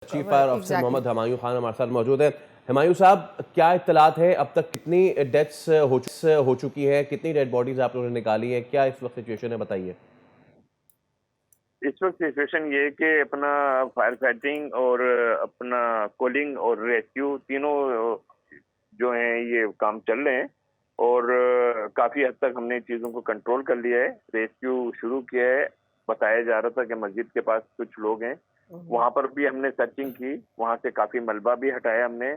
Chief fire officer محمد ہمایوں خان ہمارے ساتھ موجود ہیں۔ ہمایوں صاحب، کیا اطلاعات ہیں؟ اب تک کتنی ڈیتھس ہو چکی ہیں؟ کتنی ڈیڈ باڈیز آپ لوگوں نے نکالی ہیں؟ کیا اس وقت سچویشن ہے، بتائیے۔ اس وقت سچویشن یہ کہ اپنا فائر فائٹنگ اور اپنا کولنگ اور ریسکیو تینوں جو ہیں یہ کام چل رہے ہیں، اور کافی حد تک ہم نے چیزوں کو کنٹرول کر لیا ہے۔ ریسکیو شروع کیا ہے۔ بتایا جا رہا تھا کہ مسجد کے پاس کچھ لوگ ہیں، وہاں پر بھی ہم نے سرچنگ کی، وہاں سے کافی ملبہ بھی ہٹایا ہم نے۔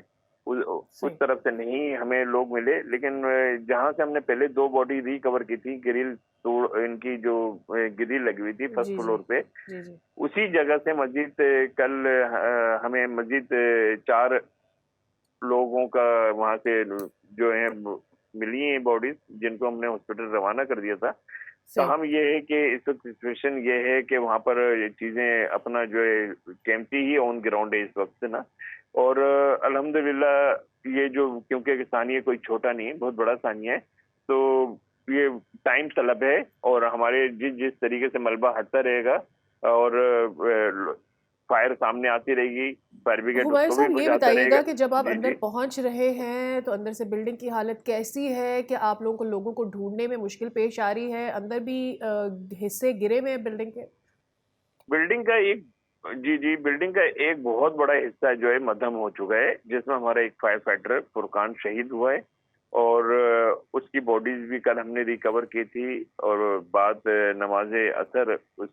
اس طرف سے نہیں ہمیں لوگ ملے، لیکن جہاں سے ہم نے پہلے 2 باڈی ریکور کی تھی، گرل ان کی جو گرل لگی ہوئی تھی فرسٹ فلور پہ، اسی جگہ سے مسجد کل ہمیں مسجد 4 لوگوں کا وہاں سے جو ہیں ملی ہیں باڈیز، جن کو ہم نے ہاسپٹل روانہ کر دیا تھا۔ تاہم یہ ہے کہ اس وقت سچویشن یہ ہے کہ وہاں پر چیزیں اپنا جو ہے کیمپٹی ہی آن گراؤنڈ ہے اس وقت سے نا، اور الحمدللہ یہ جو کیونکہ ثانیہ کوئی چھوٹا نہیں ہے، بہت بڑا ثانیہ ہے، تو یہ ٹائم طلب ہے، اور ہمارے جس طریقے سے ملبہ ہٹتا رہے گا اور فائر سامنے آتی رہے گی، فائر بریگیڈ ہمایوں اس کو بھی صاحب یہ بجھاتا بتائیے رہے گا گا۔ کہ جب آپ اندر پہنچ رہے ہیں تو اندر سے بلڈنگ کی حالت کیسی ہے کہ آپ لوگوں کو ڈھونڈنے میں مشکل پیش آ رہی ہے؟ اندر بھی حصے گرے ہوئے ہیں بلڈنگ کے؟ بلڈنگ کا بلڈنگ کا ایک بہت بڑا حصہ جو ہے مدھم ہو چکا ہے، جس میں ہمارا ایک فائر فائٹر فرقان شہید ہوا ہے، اور اس کی باڈیز بھی کل ہم نے ریکور کی تھی، اور بعد نماز عصر اس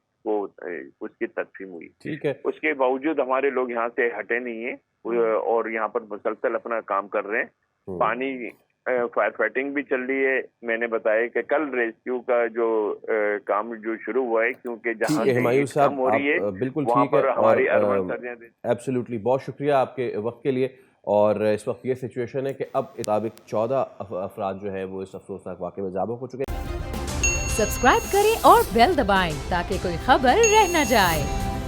کی تدفین ہوئی۔ ٹھیک ہے۔ اس کے باوجود ہمارے لوگ یہاں سے ہٹے نہیں ہیں، اور یہاں پر مسلسل اپنا کام کر رہے ہیں۔ پانی فائر فائٹنگ بھی چل رہی ہے۔ میں نے بتایا کہ کل ریسکیو کا جو کام جو شروع ہوا ہے، کیونکہ جہاں سے ہمایوں ہیٹ صاحب، کم ہو رہی ہے بالکل وہاں ٹھیک ہے، پر اور ہماری اربن سرجن ایبسلیوٹلی بہت شکریہ آپ کے وقت کے لیے۔ اور اس وقت یہ سچویشن ہے کہ اب مطابق 14 افراد جو ہے وہ اس افسوسناک واقعے میں ذابح ہو چکے ہیں۔ سبسکرائب کریں اور بیل دبائیں تاکہ کوئی خبر رہ نہ جائے۔